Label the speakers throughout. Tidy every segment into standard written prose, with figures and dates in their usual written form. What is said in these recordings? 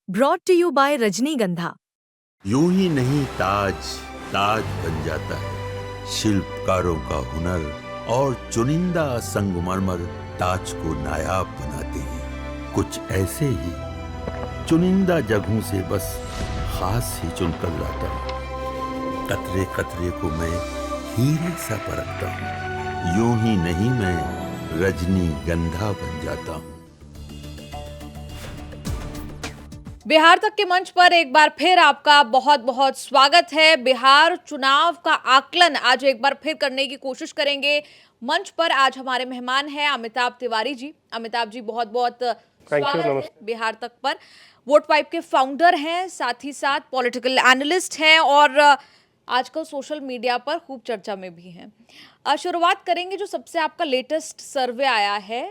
Speaker 1: Brought to you bye रजनीगंधा।
Speaker 2: यूं ही नहीं ताज ताज बन जाता है। शिल्पकारों का हुनर और चुनिंदा संगमरमर ताज को नायाब बनाते हैं। कुछ ऐसे ही चुनिंदा जगहों से बस खास ही चुनकर लाता हूँ। कतरे कतरे को मैं हीरे सा परखता हूँ। यूं ही नहीं मैं रजनीगंधा बन जाता हूँ।
Speaker 3: बिहार तक के मंच पर एक बार फिर आपका बहुत बहुत स्वागत है। बिहार चुनाव का आकलन आज एक बार फिर करने की कोशिश करेंगे। मंच पर आज हमारे मेहमान हैं अमिताभ तिवारी जी। अमिताभ जी बहुत बहुत स्वागत है बिहार तक पर। वोट वाइब के फाउंडर हैं, साथ ही साथ पॉलिटिकल एनालिस्ट हैं और आजकल सोशल मीडिया पर खूब चर्चा में भी हैं। शुरुआत करेंगे जो सबसे आपका लेटेस्ट सर्वे आया है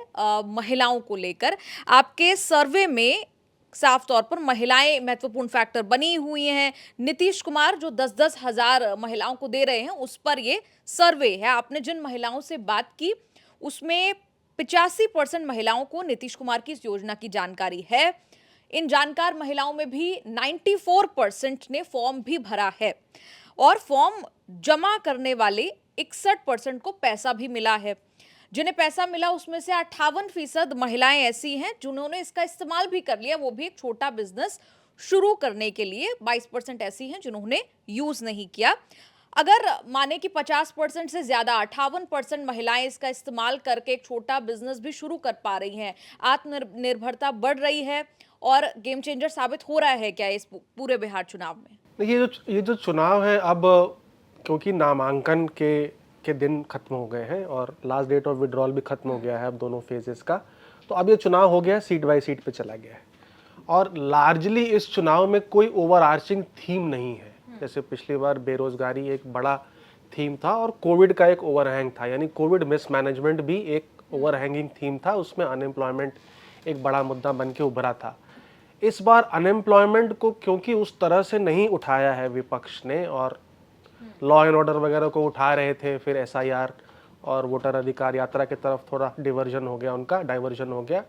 Speaker 3: महिलाओं को लेकर। आपके सर्वे में साफ तौर पर महिलाएं महत्वपूर्ण फैक्टर बनी हुई हैं। नीतीश कुमार जो 10-10 हजार महिलाओं को दे रहे हैं उस पर ये सर्वे है। आपने जिन महिलाओं से बात की उसमें 85% महिलाओं को नीतीश कुमार की इस योजना की जानकारी है। इन जानकार महिलाओं में भी 94% ने फॉर्म भी भरा है और फॉर्म जमा करने वाले 61% को पैसा भी मिला है। जिन्हें पैसा मिला उसमें से 58% महिलाएं ऐसी हैं जिन्होंने इसका इस्तेमाल भी कर लिया, वो भी एक छोटा बिजनेस शुरू करने के लिए। 22% ऐसी हैं जिन्होंने यूज नहीं किया। अगर माने कि 50% से ज्यादा 58% महिलाएं इसका इस्तेमाल करके एक छोटा बिजनेस भी शुरू कर पा रही हैं, आत्मनिर्भरता बढ़ रही है और गेम चेंजर साबित हो रहा है क्या इस पूरे बिहार चुनाव में?
Speaker 4: ये जो चुनाव है अब, क्योंकि नामांकन के दिन खत्म हो गए हैं और लास्ट डेट ऑफ विड्रॉल भी खत्म हो गया है अब दोनों फेजेस का, तो अब ये चुनाव हो गया, सीट बाय सीट पे चला गया है और लार्जली इस चुनाव में कोई ओवर आर्चिंग थीम नहीं है। जैसे पिछली बार बेरोजगारी एक बड़ा थीम था और कोविड का एक ओवरहैंग था, यानी कोविड मिसमैनेजमेंट भी एक ओवरहैंगिंग थीम था, उसमें अनएम्प्लॉयमेंट एक बड़ा मुद्दा बन के उभरा था। इस बार अनएम्प्लॉयमेंट को क्योंकि उस तरह से नहीं उठाया है विपक्ष ने और लॉ एंड ऑर्डर वगैरह को उठा रहे थे, फिर एसआईआर और वोटर अधिकार यात्रा की तरफ थोड़ा डाइवर्जन हो गया,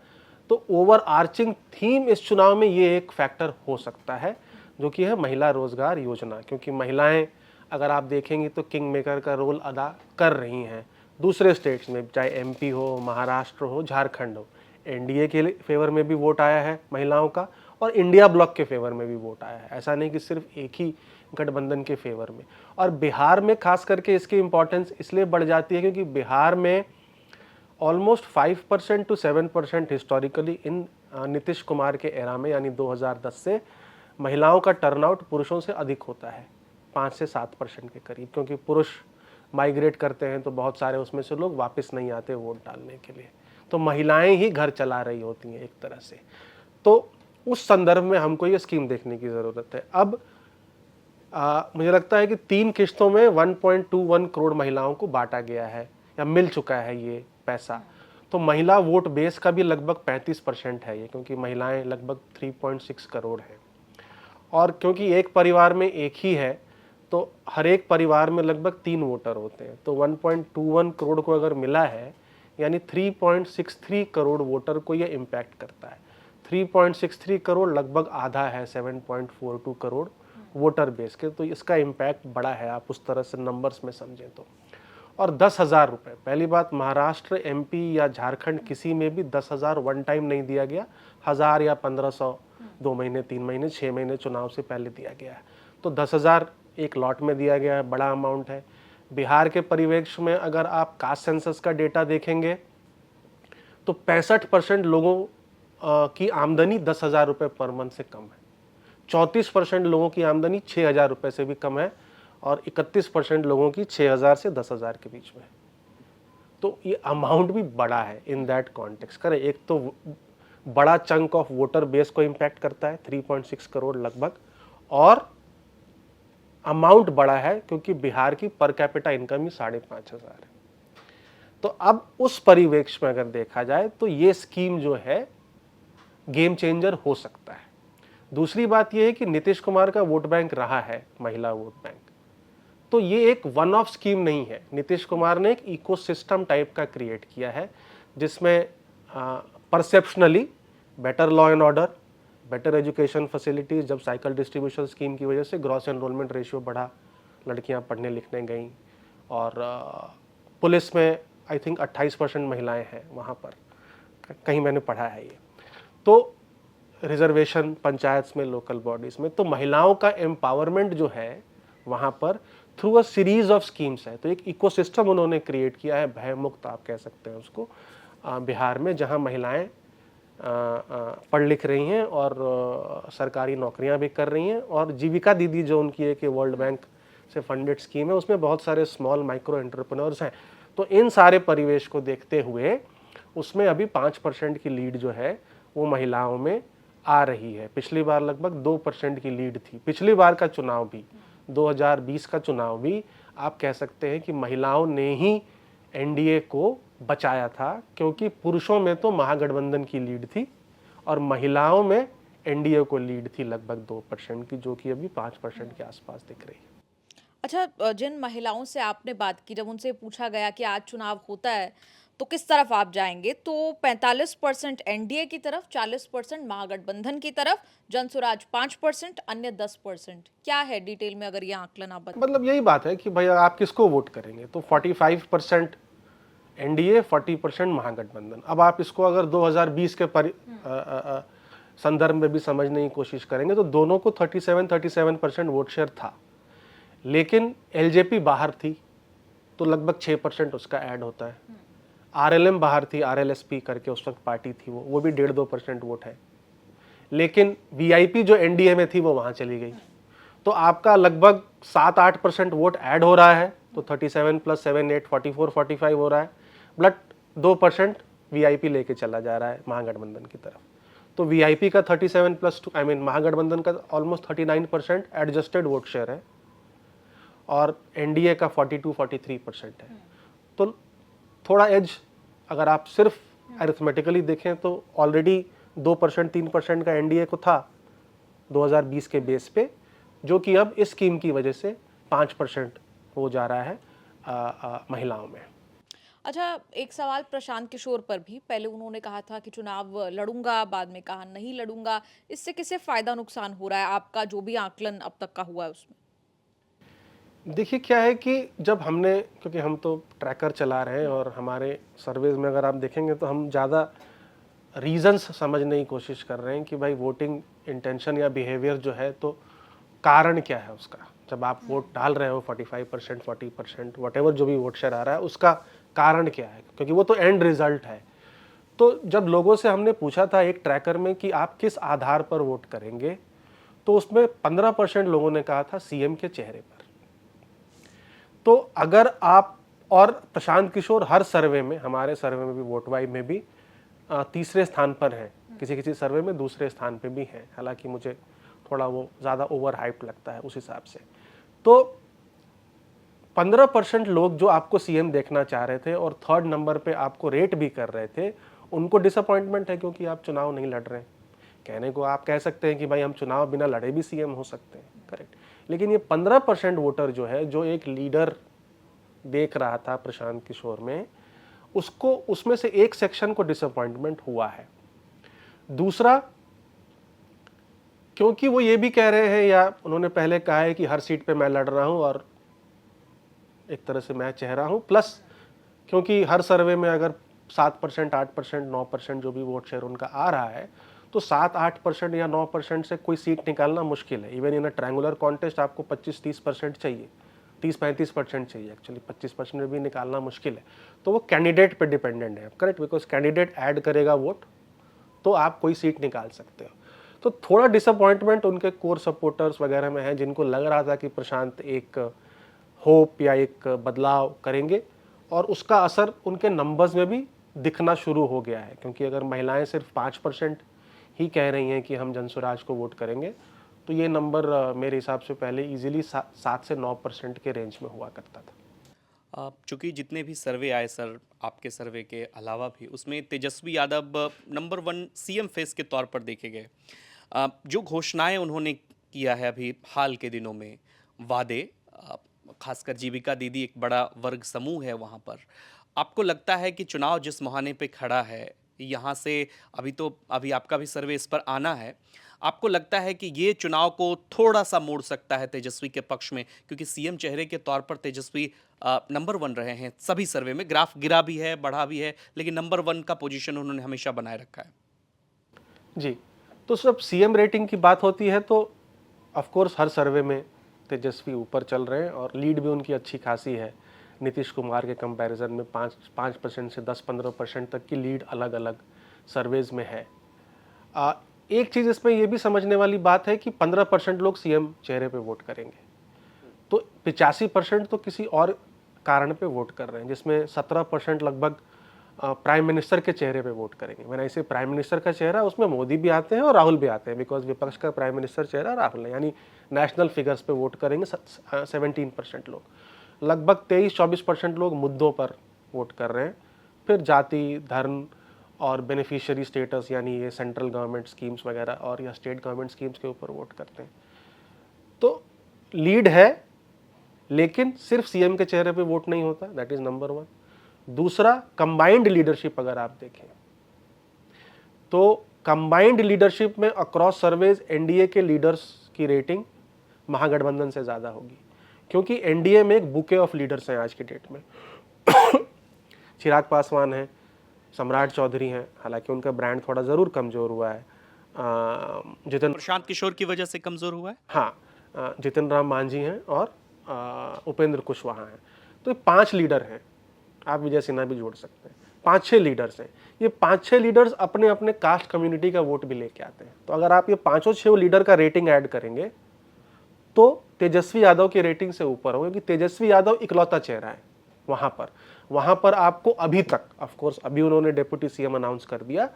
Speaker 4: तो ओवर आर्चिंग थीम इस चुनाव में ये एक फैक्टर हो सकता है जो कि है महिला रोजगार योजना। क्योंकि महिलाएं अगर आप देखेंगे तो किंग मेकर का रोल अदा कर रही हैं दूसरे स्टेट्स में, चाहे एमपी हो, महाराष्ट्र हो, झारखंड हो। एनडीए के फेवर में भी वोट आया है महिलाओं का और इंडिया ब्लॉक के फेवर में भी वोट आया है, ऐसा नहीं कि सिर्फ एक ही गठबंधन के फेवर में। और बिहार में खास करके इसकी इंपॉर्टेंस इसलिए बढ़ जाती है क्योंकि बिहार में ऑलमोस्ट 5% to 7% हिस्टोरिकली इन नीतीश कुमार के एरा में, यानी 2010 से महिलाओं का टर्नआउट पुरुषों से अधिक होता है, 5 से 7% के करीब, क्योंकि पुरुष माइग्रेट करते हैं तो बहुत सारे उसमें से लोग वापस नहीं आते वोट डालने के लिए, तो महिलाएं ही घर चला रही होती हैं एक तरह से। तो उस संदर्भ में हमको ये स्कीम देखने की ज़रूरत है। अब मुझे लगता है कि 3 किश्तों में 1.21 करोड़ महिलाओं को बांटा गया है या मिल चुका है ये पैसा। तो महिला वोट बेस का भी लगभग 35% है ये, क्योंकि महिलाएं लगभग 3.6 करोड़ हैं और क्योंकि एक परिवार में एक ही है तो हर एक परिवार में लगभग 3 वोटर होते हैं, तो 1.21 करोड़ को अगर मिला है यानी 3.63 करोड़ वोटर को ये इम्पैक्ट करता है। 3.63 करोड़ लगभग आधा है 7.42 करोड़ वोटर बेस के, तो इसका इम्पैक्ट बड़ा है आप उस तरह से नंबर्स में समझें तो। और 10,000 रुपये, पहली बात महाराष्ट्र, एमपी या झारखंड किसी में भी 10,000 वन टाइम नहीं दिया गया, 1,000 या 1,500 2 महीने 3 महीने 6 महीने चुनाव से पहले दिया गया है, तो 10,000 एक लॉट में दिया गया है, बड़ा अमाउंट है। बिहार के परिवेश में अगर आप कास्ट सेंसस का डेटा देखेंगे तो 65% लोगों की आमदनी 10,000 रुपये पर मंथ से कम है, 34% लोगों की आमदनी 6,000 रुपये से भी कम है और 31% लोगों की 6,000 से 10,000 के बीच में। तो ये अमाउंट भी बड़ा है इन दैट कॉन्टेक्स्ट। करें, एक तो बड़ा चंक ऑफ वोटर बेस को इम्पैक्ट करता है 3.6 करोड़ लगभग, और अमाउंट बड़ा है क्योंकि बिहार की पर कैपिटा इनकम ही 5,500 है। तो अब उस परिवेश में अगर देखा जाए तो ये स्कीम जो है गेम चेंजर हो सकता है। दूसरी बात यह है कि नीतीश कुमार का वोट बैंक रहा है महिला वोट बैंक, तो ये एक वन ऑफ स्कीम नहीं है। नीतीश कुमार ने एक इकोसिस्टम टाइप का क्रिएट किया है जिसमें perceptionally better law and order, better education facilities, जब साइकिल डिस्ट्रीब्यूशन स्कीम की वजह से ग्रॉस एनरोलमेंट रेशियो बढ़ा, लड़कियां पढ़ने लिखने गईं, और पुलिस में आई थिंक 28% महिलाएं हैं वहाँ पर, कहीं मैंने पढ़ा है ये। तो रिजर्वेशन पंचायत में, लोकल बॉडीज़ में, तो महिलाओं का एम्पावरमेंट जो है वहाँ पर through a series of schemes है। तो एक इकोसिस्टम उन्होंने क्रिएट किया है, भयमुक्त आप कह सकते हैं उसको, बिहार में, जहाँ महिलाएं पढ़ लिख रही हैं और सरकारी नौकरियां भी कर रही हैं। और जीविका दीदी जो उनकी एक वर्ल्ड बैंक से फंडेड स्कीम है, उसमें बहुत सारे स्मॉल माइक्रो एंटरप्रेन्योर्स हैं। तो इन सारे परिवेश को देखते हुए उसमें अभी 5% की लीड जो है वो महिलाओं में आ रही है। पिछली बार लगभग 2% की लीड थी। पिछली बार का चुनाव भी, 2020 का चुनाव भी, आप कह सकते हैं कि महिलाओं ने ही एनडीए को बचाया था, क्योंकि पुरुषों में तो महागठबंधन की लीड थी और महिलाओं में एनडीए को लीड थी लगभग 2% की, जो कि अभी 5% के आसपास दिख रही है।
Speaker 3: अच्छा, जिन महिलाओं से आपने बात की, जब उनसे पूछा गया कि आज चुनाव होता है तो किस तरफ आप जाएंगे, तो 45% एनडीए की तरफ, 40% महागठबंधन की तरफ, जनसुराज 5%, अन्य 10%। क्या है डिटेल में, अगर ये आंकलन आप बताएं?
Speaker 4: मतलब यही बात है कि भैया आप किसको वोट करेंगे। तो 45% एनडीए, 40% महागठबंधन। अब आप इसको अगर 2020 के संदर्भ में भी समझने की कोशिश करेंगे तो दोनों को 37% वोट शेयर था, लेकिन एलजेपी बाहर थी तो लगभग 6% उसका ऐड होता है। आरएलएम बाहर थी, आरएलएसपी करके उस वक्त पार्टी थी, वो भी 1.5-2% वोट है, लेकिन वीआईपी जो एनडीए में थी वो वहां चली गई। तो आपका लगभग 7-8% वोट ऐड हो रहा है, तो 37 + 7 8 44-45 हो रहा है, बट 2% वीआईपी लेके चला जा रहा है महागठबंधन की तरफ। तो वीआईपी का 37 + 2 महागठबंधन का ऑलमोस्ट 39% एडजस्टेड वोट शेयर है और एनडीए का 42-43% है। तो थोड़ा एज अगर आप सिर्फ अरिथमेटिकली देखें तो ऑलरेडी 2% 3% का एनडीए को था 2020 के बेस पे, जो कि अब इस स्कीम की वजह से 5% हो जा रहा है महिलाओं में।
Speaker 3: अच्छा, एक सवाल प्रशांत किशोर पर भी। पहले उन्होंने कहा था कि चुनाव लड़ूंगा, बाद में कहा नहीं लड़ूंगा। इससे किसे फायदा नुकसान हो रहा है, आपका जो भी आकलन अब तक का हुआ है उसमें?
Speaker 4: देखिए क्या है कि जब हमने, क्योंकि हम तो ट्रैकर चला रहे हैं और हमारे सर्वेज में अगर आप देखेंगे तो हम ज़्यादा रीजंस समझने की कोशिश कर रहे हैं कि भाई वोटिंग इंटेंशन या बिहेवियर जो है, तो कारण क्या है उसका। जब आप वोट डाल रहे हो 45% 40% वटेवर जो भी वोट शेयर आ रहा है, उसका कारण क्या है, क्योंकि वो तो एंड रिजल्ट है। तो जब लोगों से हमने पूछा था एक ट्रैकर में कि आप किस आधार पर वोट करेंगे, तो उसमें 15% लोगों ने कहा था सीएम के चेहरे पर। तो अगर आप, और प्रशांत किशोर हर सर्वे में, हमारे सर्वे में भी, वोट वाइब में भी तीसरे स्थान पर हैं, किसी किसी सर्वे में दूसरे स्थान पे भी हैं, हालांकि मुझे थोड़ा वो ज़्यादा ओवर हाइप लगता है उस हिसाब से। तो 15% लोग जो आपको सीएम देखना चाह रहे थे और थर्ड नंबर पे आपको रेट भी कर रहे थे, उनको डिसअपॉइंटमेंट है क्योंकि आप चुनाव नहीं लड़ रहे हैं। कहने को आप कह सकते हैं कि भाई हम चुनाव बिना लड़े भी सीएम हो सकते हैं, करेक्ट, लेकिन ये 15% वोटर जो है, जो एक लीडर देख रहा था प्रशांत किशोर में, उसको, उसमें से एक सेक्शन को डिसअपॉइंटमेंट हुआ है। दूसरा, क्योंकि वो ये भी कह रहे हैं, या उन्होंने पहले कहा है कि हर सीट पे मैं लड़ रहा हूं और एक तरह से मैं चेहरा हूं, प्लस क्योंकि हर सर्वे में अगर 7%, 8%, 9% जो भी वोट शेयर उनका आ रहा है, तो 7-8% या 9% से कोई सीट निकालना मुश्किल है। Even in a triangular contest आपको 25-30% चाहिए, 30-35% चाहिए, एक्चुअली 25% भी निकालना मुश्किल है। तो वो कैंडिडेट पे डिपेंडेंट है, करेक्ट, बिकॉज कैंडिडेट ऐड करेगा वोट तो आप कोई सीट निकाल सकते हो। तो थोड़ा डिसअपॉइंटमेंट उनके कोर सपोर्टर्स वगैरह में है, जिनको लग रहा था कि प्रशांत एक होप या एक बदलाव करेंगे, और उसका असर उनके नंबर्स में भी दिखना शुरू हो गया है। क्योंकि अगर महिलाएं सिर्फ 5% ही कह रही हैं कि हम जनसुराज को वोट करेंगे, तो ये नंबर मेरे हिसाब से पहले इजीली 7 से 9% के रेंज में हुआ करता था।
Speaker 5: चूँकि जितने भी सर्वे आए सर, आपके सर्वे के अलावा भी, उसमें Tejashwi Yadav number 1 CM face के तौर पर देखे गए। जो घोषणाएं उन्होंने किया है अभी हाल के दिनों में, वादे, खासकर जीविका दीदी एक बड़ा वर्ग समूह है वहाँ पर, आपको लगता है कि चुनाव जिस मुहाने पे खड़ा है, यहाँ से अभी आपका भी सर्वे इस पर आना है, आपको लगता है कि ये चुनाव को थोड़ा सा मोड़ सकता है तेजस्वी के पक्ष में, क्योंकि सीएम चेहरे के तौर पर तेजस्वी नंबर 1 रहे हैं सभी सर्वे में, ग्राफ गिरा भी है बढ़ा भी है, लेकिन नंबर 1 का पोजीशन उन्होंने हमेशा बनाए रखा है।
Speaker 4: जी, तो जब सीएम रेटिंग की बात होती है तो ऑफ कोर्स हर सर्वे में तेजस्वी ऊपर चल रहे हैं और लीड भी उनकी अच्छी खासी है। नीतीश कुमार के कंपैरिजन में 5% से 10-15% तक की लीड अलग अलग सर्वेज में है। एक चीज़ इसमें यह भी समझने वाली बात है कि 15% लोग सीएम चेहरे पे वोट करेंगे, तो 85% तो किसी और कारण पे वोट कर रहे हैं, जिसमें 17% लगभग प्राइम मिनिस्टर के चेहरे पे वोट करेंगे। मैंने ऐसे प्राइम मिनिस्टर का चेहरा, उसमें मोदी भी आते हैं और राहुल भी आते हैं, बिकॉज विपक्ष का प्राइम मिनिस्टर चेहरा राहुल है, यानी नेशनल फिगर्स पे वोट करेंगे 17% लोग। लगभग 23-24% लोग मुद्दों पर वोट कर रहे हैं। फिर जाति, धर्म और बेनिफिशियरी स्टेटस, यानी ये सेंट्रल गवर्नमेंट स्कीम्स वगैरह और या स्टेट गवर्नमेंट स्कीम्स के ऊपर वोट करते हैं। तो लीड है, लेकिन सिर्फ सीएम के चेहरे पे वोट नहीं होता, दैट इज नंबर 1। दूसरा, कंबाइंड लीडरशिप अगर आप देखें तो कंबाइंड लीडरशिप में अक्रॉस सर्वेज एनडीए के लीडर्स की रेटिंग महागठबंधन से ज़्यादा होगी, क्योंकि एनडीए में एक बुके ऑफ लीडर्स हैं आज की डेट में। चिराग पासवान हैं, सम्राट चौधरी हैं, हालांकि उनका ब्रांड थोड़ा ज़रूर कमज़ोर हुआ है। जितिन
Speaker 5: प्रशांत किशोर की वजह से कमज़ोर हुआ है।
Speaker 4: हाँ, जितिन राम मांझी हैं और उपेंद्र कुशवाहा हैं। तो ये 5 लीडर हैं, आप विजय सिन्हा भी जोड़ सकते हैं। 5-6 लीडर्स हैं। ये 5-6 लीडर्स अपने अपने कास्ट कम्युनिटी का वोट भी लेके आते हैं। तो अगर आप ये 5-6 लीडर का रेटिंग ऐड करेंगे तो तेजस्वी यादव की रेटिंग से ऊपर हो, क्योंकि तेजस्वी यादव इकलौता चेहरा है वहां पर आपको अभी तक, ऑफ कोर्स अभी उन्होंने डेप्यूटी सीएम अनाउंस कर दिया,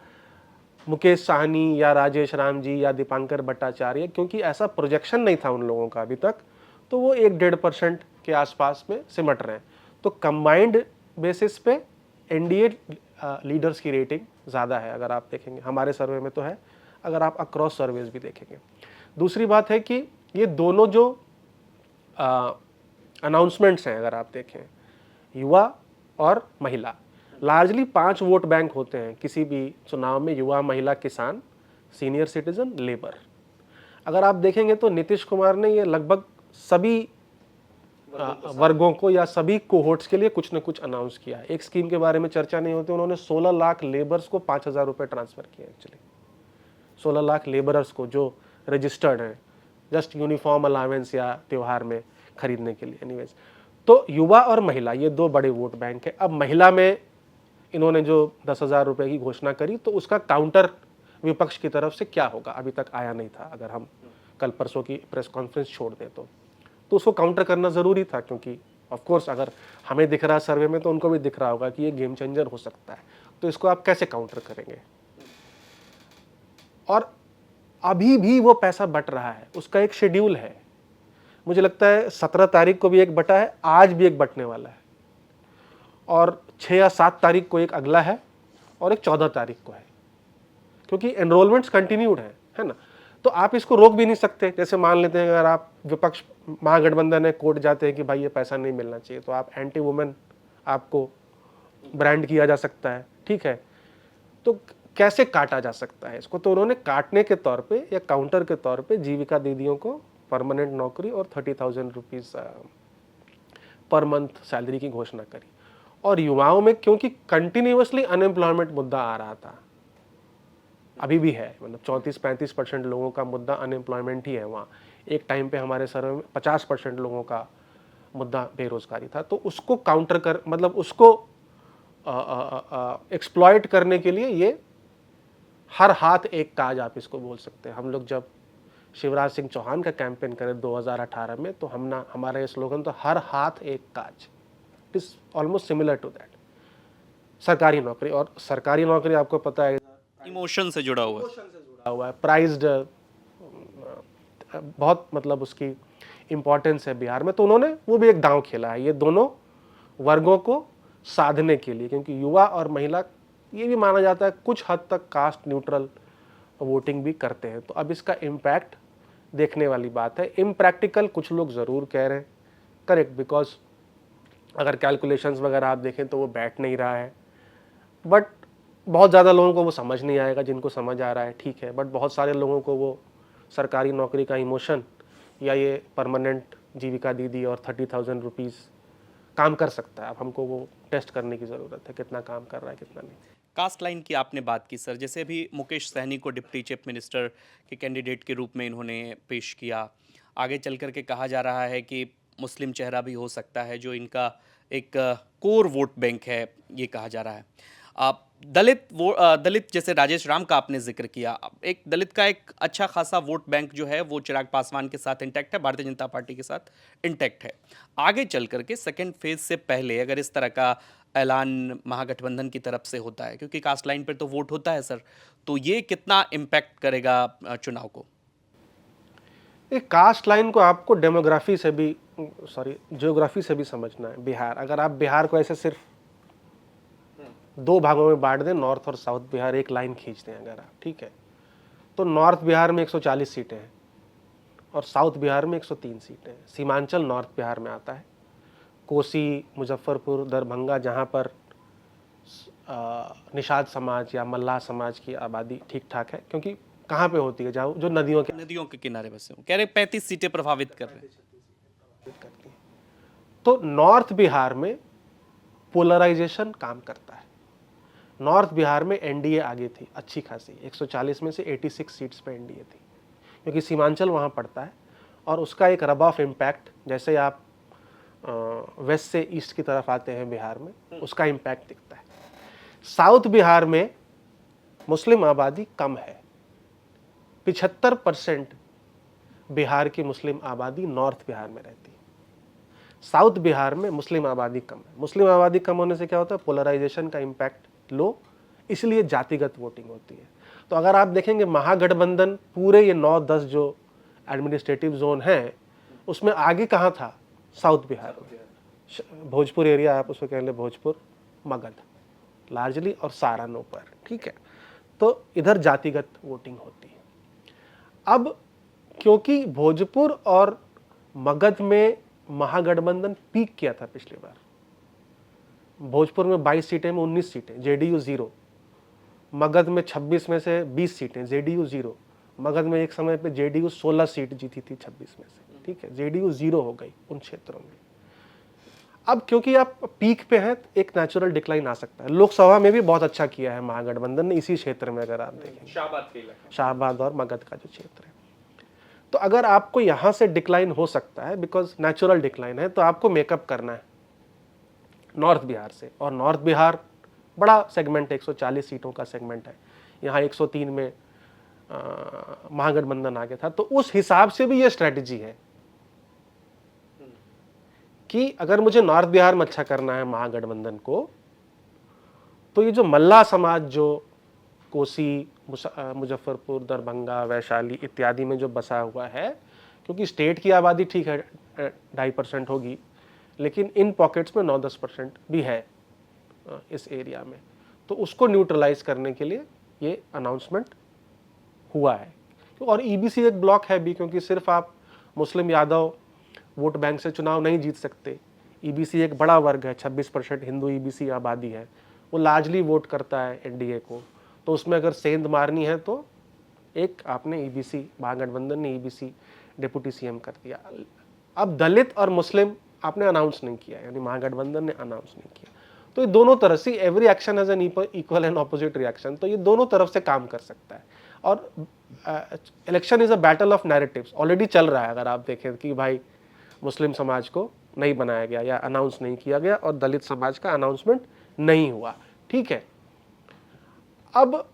Speaker 4: मुकेश साहनी या राजेश राम जी या दीपांकर भट्टाचार्य, क्योंकि ऐसा प्रोजेक्शन नहीं था उन लोगों का अभी तक, तो वो 1-1.5% के आसपास में सिमट रहे हैं। तो कंबाइंड बेसिस पे एनडीए लीडर्स की रेटिंग ज़्यादा है, अगर आप देखेंगे हमारे सर्वे में तो है, अगर आप अक्रॉस सर्वेज भी देखेंगे। दूसरी बात है कि ये दोनों जो अनाउंसमेंट्स हैं, अगर आप देखें, युवा और महिला, लार्जली 5 वोट बैंक होते हैं किसी भी चुनाव में: युवा, महिला, किसान, सीनियर सिटीजन, लेबर। अगर आप देखेंगे तो नीतीश कुमार ने ये लगभग सभी वर्गों को या सभी कोहोर्ट्स के लिए कुछ न कुछ अनाउंस किया है। एक स्कीम के बारे में चर्चा नहीं होती, उन्होंने 16 लाख लेबर्स को 5,000 रुपये ट्रांसफर किए। एक्चुअली 16 लाख लेबरर्स को जो रजिस्टर्ड हैं, जस्ट यूनिफॉर्म अलावेंस या त्यौहार में खरीदने के लिए। एनीवेज, तो युवा और महिला ये 2 बड़े वोट बैंक है। अब महिला में इन्होंने जो 10,000 रुपये की घोषणा करी, तो उसका काउंटर विपक्ष की तरफ से क्या होगा अभी तक आया नहीं था। अगर हम कल परसों की प्रेस कॉन्फ्रेंस छोड़ दें तो उसको काउंटर करना ज़रूरी था, क्योंकि ऑफ कोर्स अगर हमें दिख रहा है सर्वे में तो उनको भी दिख रहा होगा कि ये गेम चेंजर हो सकता है। तो इसको आप कैसे काउंटर करेंगे? और अभी भी वो पैसा बट रहा है, उसका एक शेड्यूल है। मुझे लगता है 17 तारीख को भी एक बटा है, आज भी एक बटने वाला है, और 6 या 7 तारीख को एक अगला है, और एक 14 तारीख को है, क्योंकि एनरोलमेंट्स कंटिन्यूड है ना। तो आप इसको रोक भी नहीं सकते। जैसे मान लेते हैं अगर आप विपक्ष महागठबंधन है, कोर्ट जाते हैं कि भाई ये पैसा नहीं मिलना चाहिए, तो आप एंटी वुमेन आपको ब्रांड किया जा सकता है, ठीक है। तो कैसे काटा जा सकता है इसको? तो उन्होंने काटने के तौर पे या काउंटर के तौर पे जीविका दीदियों को परमानेंट नौकरी और 30,000 रुपीज़ पर मंथ सैलरी की घोषणा करी। और युवाओं में क्योंकि कंटिन्यूअसली अनएम्प्लॉयमेंट मुद्दा आ रहा था, अभी भी है, मतलब 34-35% लोगों का मुद्दा अनएम्प्लॉयमेंट ही है वहाँ। एक टाइम पे हमारे सर्वे में 50% लोगों का मुद्दा बेरोजगारी था। तो उसको काउंटर कर, मतलब उसको एक्सप्लॉइट करने के लिए ये हर हाथ एक काज, आप इसको बोल सकते हैं। हम लोग जब शिवराज सिंह चौहान का कैंपेन करें 2018 में, तो हमारा ये स्लोगन तो हर हाथ एक काज। It is almost similar to that. सरकारी नौकरी, और सरकारी नौकरी आपको पता है
Speaker 5: इमोशन से जुड़ा हुआ है,
Speaker 4: प्राइज्ड, बहुत मतलब उसकी इम्पोर्टेंस है बिहार में। तो उन्होंने वो भी एक दांव खेला है ये दोनों वर्गों को साधने के लिए, क्योंकि युवा और महिला ये भी माना जाता है कुछ हद तक कास्ट न्यूट्रल वोटिंग भी करते हैं। तो अब इसका इम्पैक्ट देखने वाली बात है। इम्प्रैक्टिकल कुछ लोग ज़रूर कह रहे हैं, करेक्ट, बिकॉज अगर कैलकुलेशंस वगैरह आप देखें तो वो बैठ नहीं रहा है। बट बहुत ज़्यादा लोगों को वो समझ नहीं आएगा, जिनको समझ आ रहा है ठीक है, बट बहुत सारे लोगों को वो सरकारी नौकरी का इमोशन या ये परमानेंट जीविका दीदी और 30,000 रुपीज़ काम कर सकता है। अब हमको वो टेस्ट करने की ज़रूरत है, कितना काम कर रहा है कितना नहीं।
Speaker 5: कास्ट लाइन की आपने बात की सर, जैसे अभी मुकेश सहनी को डिप्टी चीफ मिनिस्टर के कैंडिडेट के रूप में इन्होंने पेश किया, आगे चल कर के कहा जा रहा है कि मुस्लिम चेहरा भी हो सकता है जो इनका एक कोर वोट बैंक है, ये कहा जा रहा है। दलित जैसे राजेश राम का आपने जिक्र किया, एक दलित का एक अच्छा खासा वोट बैंक जो है वो चिराग पासवान के साथ इंटैक्ट है, भारतीय जनता पार्टी के साथ इंटैक्ट है। आगे चल करके सेकेंड फेज से पहले अगर इस तरह का ऐलान महागठबंधन की तरफ से होता है, क्योंकि कास्ट लाइन पर तो वोट होता है सर, तो ये कितना इम्पैक्ट करेगा चुनाव को?
Speaker 4: एक कास्ट लाइन को आपको डेमोग्राफी से भी जियोग्राफी से भी समझना है। बिहार, अगर आप बिहार को ऐसे सिर्फ दो भागों में बांट दें, नॉर्थ और साउथ बिहार, एक लाइन खींच दें अगर आप, ठीक है, तो नॉर्थ बिहार में 140 सीटें हैं और साउथ बिहार में 103 सीटें हैं। सीमांचल नॉर्थ बिहार में आता है, कोसी, मुजफ्फरपुर, दरभंगा, जहाँ पर निषाद समाज या मल्लाह समाज की आबादी ठीक ठाक है, क्योंकि कहाँ पे होती है, जहाँ जो नदियों
Speaker 5: के किनारे बसे हो, कह रहे 35 सीटें प्रभावित कर रहे हैं।
Speaker 4: करती है। तो नॉर्थ बिहार में पोलराइजेशन काम करता है। नॉर्थ बिहार में एनडीए आगे थी अच्छी खासी, 140 में से 86 सीट्स पे एनडीए थी, क्योंकि सीमांचल वहाँ पड़ता है और उसका एक रब ऑफ इम्पैक्ट, जैसे आप वेस्ट से ईस्ट की तरफ आते हैं बिहार में, उसका इम्पैक्ट दिखता है। साउथ बिहार में मुस्लिम आबादी कम है, 75% बिहार की मुस्लिम आबादी नॉर्थ बिहार में रहती है। साउथ बिहार में मुस्लिम आबादी कम है। मुस्लिम आबादी कम होने से क्या होता है, पोलराइजेशन का इम्पैक्ट लो, इसलिए जातिगत वोटिंग होती है। तो अगर आप देखेंगे महागठबंधन पूरे ये 9-10 जो एडमिनिस्ट्रेटिव जोन हैं, उसमें आगे कहाँ था, साउथ बिहार में, भोजपुर एरिया आप उसको कह लें, भोजपुर, मगध लार्जली, और सहारनपुर, ठीक है। तो इधर जातिगत वोटिंग होती है। अब क्योंकि भोजपुर और मगध में महागठबंधन पीक किया था पिछली बार, भोजपुर में 22 सीटें में 19 सीटें, जेडीयू 0, मगध में 26 में से 20 सीटें, जेडीयू 0, मगध में एक समय पे जेडीयू 16 सीट जीती थी 26 में से, ठीक है, जेडीयू 0 हो गई उन क्षेत्रों में। अब क्योंकि आप पीक पे हैं, एक नेचुरल डिक्लाइन आ सकता है। लोकसभा में भी बहुत अच्छा किया है महागठबंधन ने इसी क्षेत्र में, अगर आप देखें शाहबाद और मगध का जो क्षेत्र है। तो अगर आपको यहाँ से डिक्लाइन हो सकता है, बिकॉज नेचुरल डिक्लाइन है, तो आपको मेकअप करना है नॉर्थ बिहार से, और नॉर्थ बिहार बड़ा सेगमेंट है, 140 सीटों का सेगमेंट है, यहाँ 103 में महागठबंधन आ गया था। तो उस हिसाब से भी ये स्ट्रेटजी है कि अगर मुझे नॉर्थ बिहार में अच्छा करना है महागठबंधन को, तो ये जो मल्लाह समाज जो कोसी, मुजफ्फरपुर, दरभंगा, वैशाली इत्यादि में जो बसा हुआ है, क्योंकि स्टेट की आबादी ठीक है 2.5% होगी, लेकिन इन पॉकेट्स में 9-10% भी है इस एरिया में, तो उसको न्यूट्रलाइज करने के लिए ये अनाउंसमेंट हुआ है। और ईबीसी एक ब्लॉक है भी, क्योंकि सिर्फ आप मुस्लिम यादव वोट बैंक से चुनाव नहीं जीत सकते। ईबीसी एक बड़ा वर्ग है, 26% हिंदू ईबीसी आबादी है, वो लार्जली वोट करता है एनडीए को, तो उसमें अगर सेंध मारनी है तो एक आपने ईबीसी, महागठबंधन ने ईबीसी डिप्टी सीएम कर दिया। अब दलित और मुस्लिम आपने अनाउंस नहीं किया, यानी महागठबंधन ने अनाउंस नहीं किया, तो ये दोनों तरफ से every action has an equal and opposite reaction, तो ये दोनों तरफ से काम कर सकता है। और election is a battle of narratives, already चल रहा है। अगर आप देखें कि भाई मुस्लिम समाज को नहीं बनाया गया या अनाउंस नहीं किया गया, और दलित समाज का अनाउंसमेंट नहीं हुआ, ठीक है। अब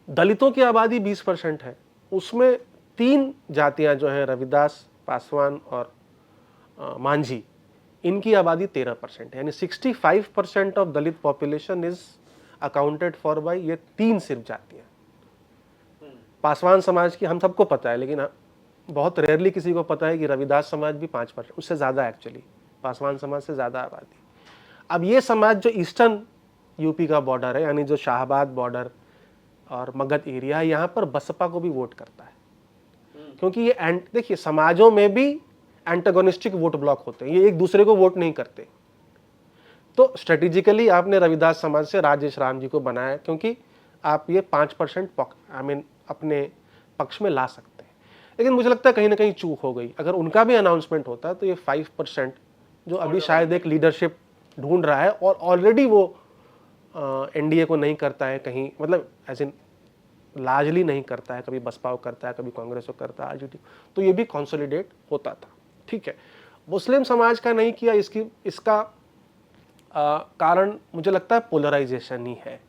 Speaker 4: दलितों की आबादी 20% है, उसमें 3 जातियां जो हैं, रविदास, पासवान और मांझी, इनकी आबादी 13% है, यानी 65% of Dalit population is accounted for by ये 3 सिर्फ जातियां। पासवान समाज की हम सबको पता है, लेकिन बहुत रेयरली किसी को पता है कि रविदास समाज भी 5%, उससे ज़्यादा एक्चुअली, पासवान समाज से ज़्यादा आबादी। अब ये समाज जो ईस्टर्न यूपी का बॉर्डर है, यानी जो शाहबाद बॉर्डर और मगध एरिया है, यहाँ पर बसपा को भी वोट करता है, क्योंकि ये देखिए समाजों में भी एंटागोनिस्टिक वोट ब्लॉक होते हैं, ये एक दूसरे को वोट नहीं करते। तो स्ट्रेटेजिकली आपने रविदास समाज से राजेश राम जी को बनाया, क्योंकि आप ये 5% अपने पक्ष में ला सकते हैं। लेकिन मुझे लगता है कहीं ना कहीं चूक हो गई। अगर उनका भी अनाउंसमेंट होता तो ये 5% जो अभी शायद एक लीडरशिप ढूंढ रहा है और ऑलरेडी वो एनडीए को नहीं करता है कहीं, मतलब एज इन लार्जली नहीं करता है, कभी बसपा को करता है, कभी कांग्रेस को करता है, आरजेडी, तो ये भी कंसोलिडेट होता था। ठीक है, मुस्लिम समाज का नहीं किया, इसका कारण मुझे लगता है पोलराइजेशन ही है,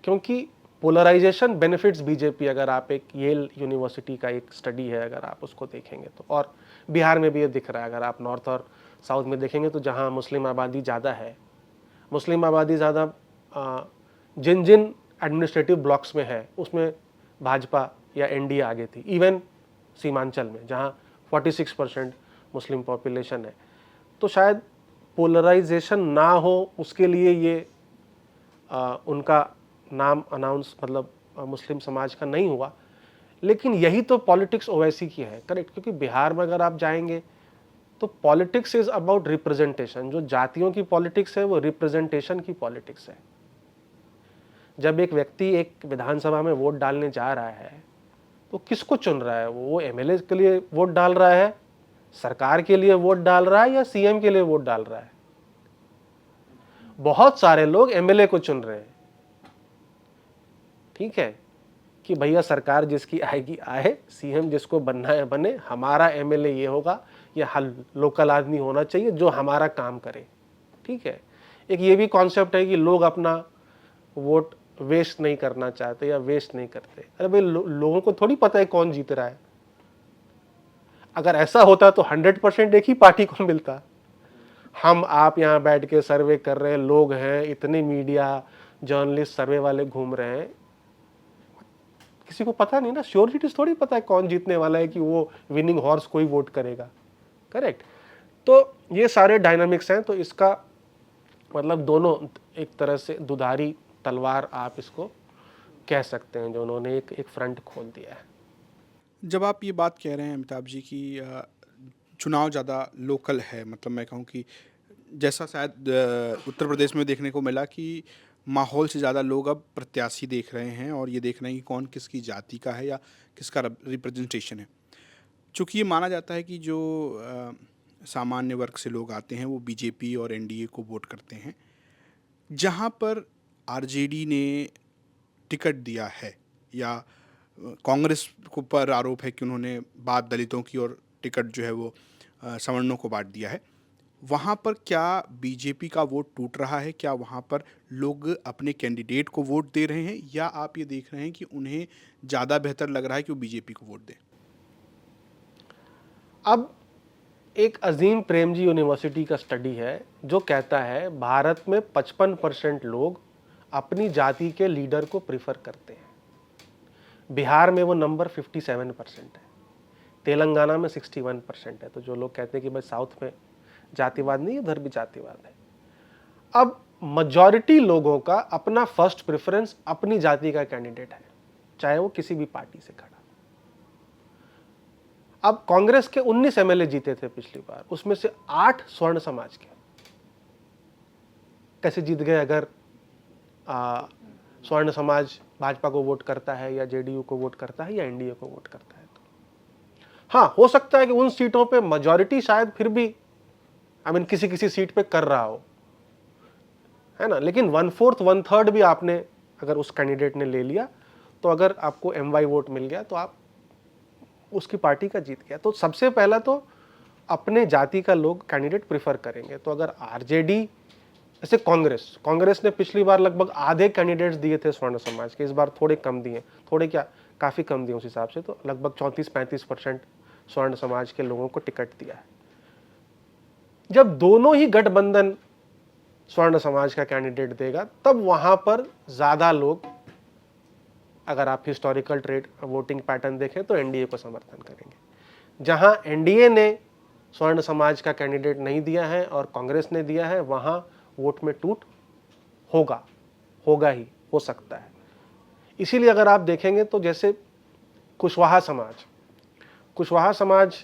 Speaker 4: क्योंकि पोलराइजेशन बेनिफिट्स बीजेपी। अगर आप एक येल यूनिवर्सिटी का एक स्टडी है, अगर आप उसको देखेंगे तो, और बिहार में भी ये दिख रहा है, अगर आप नॉर्थ और साउथ में देखेंगे तो जहाँ मुस्लिम आबादी ज़्यादा है, मुस्लिम आबादी ज़्यादा जिन जिन एडमिनिस्ट्रेटिव ब्लॉक्स में है उसमें भाजपा या एनडीए आगे थी। इवन सीमांचल में जहाँ 46% मुस्लिम पॉपुलेशन है, तो शायद पोलराइजेशन ना हो उसके लिए ये उनका नाम अनाउंस, मतलब मुस्लिम समाज का नहीं हुआ। लेकिन यही तो पॉलिटिक्स ओवैसी की है, करेक्ट, क्योंकि बिहार में अगर आप जाएंगे तो पॉलिटिक्स इज अबाउट रिप्रेजेंटेशन। जो जातियों की पॉलिटिक्स है वो रिप्रेजेंटेशन की पॉलिटिक्स है। जब एक व्यक्ति एक विधानसभा में वोट डालने जा रहा है तो किसको चुन रहा है? वो एमएलए के लिए वोट डाल रहा है, सरकार के लिए वोट डाल रहा है, या सीएम के लिए वोट डाल रहा है? बहुत सारे लोग एमएलए को चुन रहे हैं। ठीक है कि भैया सरकार जिसकी आएगी आए, सीएम जिसको बनना है बने, हमारा एमएलए ये होगा, ये लोकल आदमी होना चाहिए जो हमारा काम करे। ठीक है, एक ये भी कॉन्सेप्ट है कि लोग अपना वोट वेस्ट नहीं करना चाहते या वेस्ट नहीं करते। अरे भाई लोगों को थोड़ी पता है कौन जीत रहा है। अगर ऐसा होता तो 100% एक ही पार्टी को मिलता। हम आप यहाँ बैठ के सर्वे कर रहे हैं, लोग हैं इतने, मीडिया जर्नलिस्ट सर्वे वाले घूम रहे हैं, किसी को पता नहीं ना, श्योरिटी थोड़ी पता है कौन जीतने वाला है कि वो विनिंग हॉर्स कोई वोट करेगा। करेक्ट, तो ये सारे डायनामिक्स हैं। तो इसका मतलब दोनों एक तरह से दुधारी तलवार आप इसको कह सकते हैं, जो उन्होंने एक फ्रंट खोल दिया है।
Speaker 6: जब आप ये बात कह रहे हैं अमिताभ जी की चुनाव ज़्यादा लोकल है, मतलब मैं कहूँ कि जैसा शायद उत्तर प्रदेश में देखने को मिला कि माहौल से ज़्यादा लोग अब प्रत्याशी देख रहे हैं और ये देख रहे हैं कि कौन किसकी जाति का है या किसका रिप्रेजेंटेशन है। चूँकि ये माना जाता है कि जो सामान्य वर्ग से लोग आते हैं वो बीजेपी और एनडीए को वोट करते हैं। जहाँ पर आरजेडी ने टिकट दिया है या कांग्रेस को पर आरोप है कि उन्होंने बात दलितों की और टिकट जो है वो सवर्णों को बांट दिया है, वहाँ पर क्या बीजेपी का वोट टूट रहा है? क्या वहाँ पर लोग अपने कैंडिडेट को वोट दे रहे हैं, या आप ये देख रहे हैं कि उन्हें ज़्यादा बेहतर लग रहा है कि वो बीजेपी को वोट दें?
Speaker 4: अब एक अजीम प्रेमजी यूनिवर्सिटी का स्टडी है जो कहता है भारत में 55% लोग अपनी जाति के लीडर को प्रिफर करते हैं। बिहार में वो नंबर 57% है, तेलंगाना में 61% है। तो जो लोग कहते हैं कि भाई साउथ में जातिवाद नहीं, उधर भी जातिवाद है। अब मेजॉरिटी लोगों का अपना फर्स्ट प्रेफरेंस अपनी जाति का कैंडिडेट है, चाहे वो किसी भी पार्टी से खड़ा। अब कांग्रेस के 19 एमएलए जीते थे पिछली बार, उसमें से 8 स्वर्ण समाज के। कैसे जीत गए? अगर स्वर्ण समाज भाजपा को वोट करता है या जेडीयू को वोट करता है या एनडीए को वोट करता है तो हाँ, हो सकता है कि उन सीटों पे मेजॉरिटी शायद फिर भी किसी किसी सीट पे कर रहा हो, है ना। लेकिन 1/4 1/3 भी आपने अगर उस कैंडिडेट ने ले लिया तो अगर आपको एमवाई वोट मिल गया तो आप उसकी पार्टी का जीत गया। तो सबसे पहला तो अपने जाति का लोग कैंडिडेट प्रिफर करेंगे। तो अगर आरजेडी, जैसे कांग्रेस ने पिछली बार लगभग आधे कैंडिडेट्स दिए थे स्वर्ण समाज के, इस बार थोड़े कम दिए, थोड़े क्या काफ़ी कम दिए उस हिसाब से, तो लगभग 34-35% स्वर्ण समाज के लोगों को टिकट दिया है। जब दोनों ही गठबंधन स्वर्ण समाज का कैंडिडेट देगा तब वहां पर ज़्यादा लोग, अगर आप हिस्टोरिकल ट्रेड वोटिंग पैटर्न देखें तो एनडीए को समर्थन करेंगे। जहां एनडीए ने स्वर्ण समाज का कैंडिडेट नहीं दिया है और कांग्रेस ने दिया है, वहां वोट में टूट होगा ही, हो सकता है। इसीलिए अगर आप देखेंगे तो जैसे कुशवाहा समाज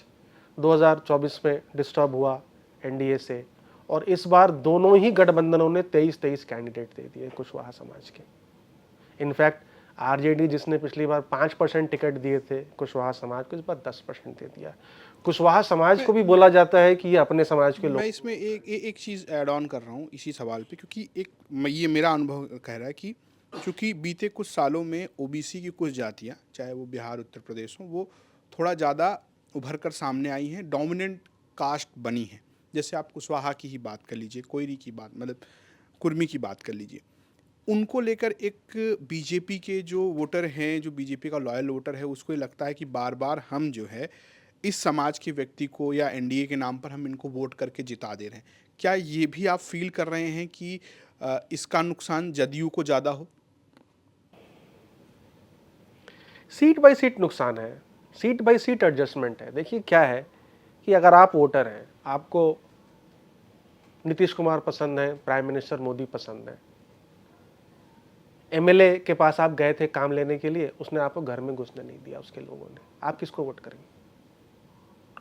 Speaker 4: 2024 में डिस्टर्ब हुआ एनडीए से, और इस बार दोनों ही गठबंधनों ने 23 कैंडिडेट दे दिए कुशवाहा समाज के। इनफैक्ट आरजेडी जिसने पिछली बार 5% टिकट दिए थे कुशवाहा समाज को, इस बार 10% दे दिया। कुशवाहा समाज को भी बोला जाता है कि ये अपने समाज के लोग।
Speaker 6: मैं इसमें एक चीज़ ऐड ऑन कर रहा हूँ इसी सवाल पे, क्योंकि ये मेरा अनुभव कह रहा है कि चूँकि बीते कुछ सालों में ओबीसी की कुछ जातियाँ, चाहे वो बिहार उत्तर प्रदेश हो, वो थोड़ा ज़्यादा उभर कर सामने आई हैं, डोमिनेंट कास्ट बनी हैं। जैसे आप कुशवाहा की ही बात कर लीजिए, कोयरी की बात, मतलब कुर्मी की बात कर लीजिए। उनको लेकर एक बीजेपी के जो वोटर हैं, जो बीजेपी का लॉयल वोटर है, उसको ये लगता है कि बार बार हम जो है इस समाज के व्यक्ति को या एनडीए के नाम पर हम इनको वोट करके जिता दे रहे हैं। क्या ये भी आप फील कर रहे हैं कि इसका नुकसान जदयू को ज़्यादा हो?
Speaker 4: सीट बाय सीट नुकसान है, सीट बाय सीट एडजस्टमेंट है। देखिए क्या है कि अगर आप वोटर हैं, आपको नीतीश कुमार पसंद है, प्राइम मिनिस्टर मोदी पसंद है, एमएलए के पास आप गए थे काम लेने के लिए, उसने आपको घर में घुसने नहीं दिया उसके लोगों ने, आप किसको वोट करेंगे?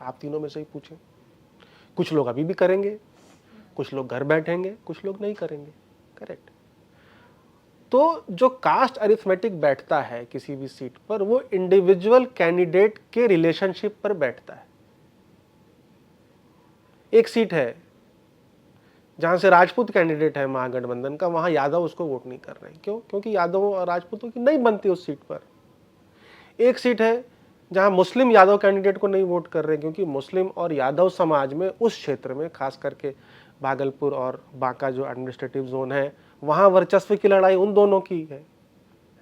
Speaker 4: आप तीनों में से ही पूछें। कुछ लोग अभी भी करेंगे, कुछ लोग घर बैठेंगे, कुछ लोग नहीं करेंगे। करेक्ट। तो जो कास्ट अरिथमेटिक बैठता है किसी भी सीट पर, वो इंडिविजुअल कैंडिडेट के रिलेशनशिप पर बैठता है। एक सीट है जहां से राजपूत कैंडिडेट है महागठबंधन का, वहां यादव उसको वोट नहीं कर रहे हैं। क्यों? क्योंकि यादवों और राजपूतों की नहीं बनती उस सीट पर। एक सीट है जहां मुस्लिम यादव कैंडिडेट को नहीं वोट कर रहे हैं, क्योंकि मुस्लिम और यादव समाज में उस क्षेत्र में, खास करके भागलपुर और बांका जो एडमिनिस्ट्रेटिव जोन है, वहां वर्चस्व की लड़ाई उन दोनों की है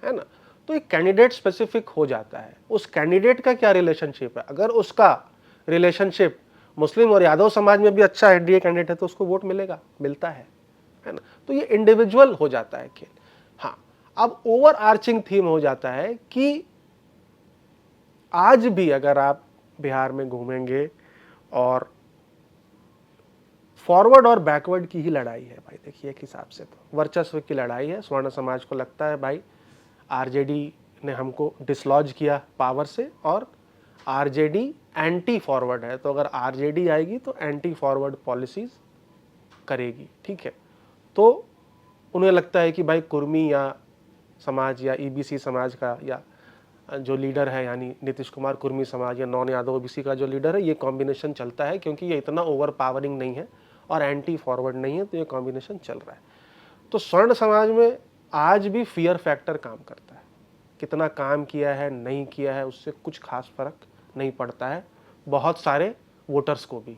Speaker 4: ना। तो एक कैंडिडेट स्पेसिफिक हो जाता है, उस कैंडिडेट का क्या रिलेशनशिप है। अगर उसका रिलेशनशिप मुस्लिम और यादव समाज में भी अच्छा एनडीए कैंडिडेट है तो उसको वोट मिलेगा, मिलता है ना। तो ये इंडिविजुअल हो जाता है खेल। हाँ, अब ओवर आर्चिंग थीम हो जाता है कि आज भी अगर आप बिहार में घूमेंगे और फॉरवर्ड और बैकवर्ड की ही लड़ाई है भाई। देखिए एक हिसाब से तो वर्चस्व की लड़ाई है। स्वर्ण समाज को लगता है भाई आरजेडी ने हमको डिसलॉज किया पावर से, और आरजेडी एंटी फॉरवर्ड है, तो अगर आरजेडी आएगी तो एंटी फॉरवर्ड पॉलिसीज करेगी। ठीक है, तो उन्हें लगता है कि भाई कुर्मी या समाज या ईबीसी समाज का या जो लीडर है, यानी नीतीश कुमार कुर्मी समाज या नॉन यादव ओबीसी का जो लीडर है, ये कॉम्बिनेशन चलता है क्योंकि ये इतना ओवर पावरिंग नहीं है और एंटी फॉरवर्ड नहीं है, तो ये कॉम्बिनेशन चल रहा है। तो स्वर्ण समाज में आज भी फियर फैक्टर काम करता है। कितना काम किया है नहीं किया है उससे कुछ खास फर्क नहीं पड़ता है बहुत सारे वोटर्स को भी।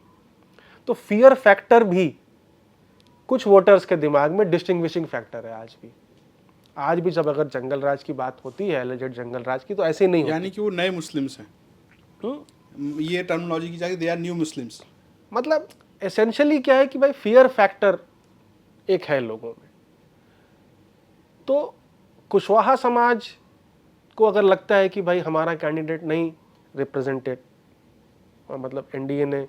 Speaker 4: तो फियर फैक्टर भी कुछ वोटर्स के दिमाग में डिस्टिंग्विशिंग फैक्टर है आज भी। आज भी जब अगर जंगल राज की बात होती है, एलिजेड जंगल राज की, तो ऐसे नहीं होती।
Speaker 6: यानी कि वो नए मुस्लिम्स हैं। ये टर्मिनोलॉजी की जाए, दे आर न्यू मुस्लिम्स।
Speaker 4: मतलब एसेंशियली क्या है कि भाई फियर फैक्टर एक है लोगों में। तो कुशवाहा समाज को अगर लगता है कि भाई हमारा कैंडिडेट नहीं रिप्रेजेंटेड, मतलब एनडीए ने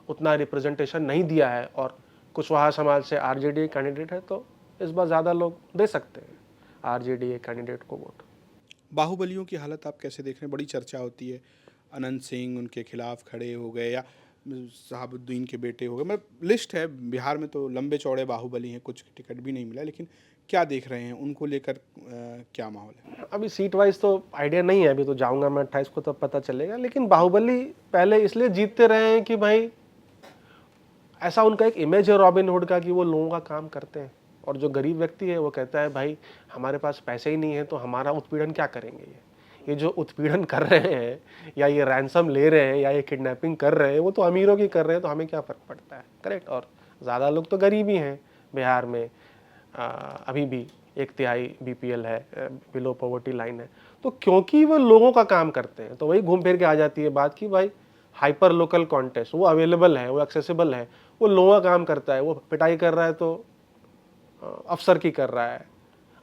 Speaker 4: उतना रिप्रेजेंटेशन नहीं दिया है और कुशवाहा समाज से आरजेडी कैंडिडेट है, तो इस बार ज़्यादा लोग दे सकते हैं आरजेडी कैंडिडेट को वोट।
Speaker 6: बाहुबलियों की हालत आप कैसे देख रहे हैं? बड़ी चर्चा होती है, अनंत सिंह उनके खिलाफ खड़े हो गए या शहाबुद्दीन के बेटे हो गए। मतलब लिस्ट है, बिहार में तो लंबे चौड़े बाहुबली हैं, कुछ टिकट भी नहीं मिला। लेकिन क्या देख रहे हैं उनको लेकर, क्या माहौल है?
Speaker 4: अभी सीट वाइज तो आइडिया नहीं है, अभी तो जाऊंगा मैं 28 को, तब पता चलेगा। लेकिन बाहुबली पहले इसलिए जीतते रहे हैं कि भाई ऐसा उनका एक इमेज है रॉबिनहुड का कि वो लोगों का काम करते हैं, और जो गरीब व्यक्ति है वो कहता है भाई हमारे पास पैसे ही नहीं है तो हमारा उत्पीड़न क्या करेंगे। ये जो उत्पीड़न कर रहे हैं या ये रैंसम ले रहे हैं या ये किडनैपिंग कर रहे हैं, वो तो अमीरों की कर रहे हैं, तो हमें क्या फ़र्क पड़ता है। करेक्ट। और ज़्यादा लोग तो गरीब ही हैं बिहार में। अभी भी 1/3 बीपीएल है, बिलो पॉवर्टी लाइन है। तो क्योंकि वो लोगों का काम करते हैं, तो वही घूम फिर के आ जाती है बात की भाई हाइपर लोकल कॉन्टेस्ट वो अवेलेबल है, वो एक्सेसिबल है, वो लोगों का काम करता है। वो पिटाई कर रहा है तो अफसर की कर रहा है,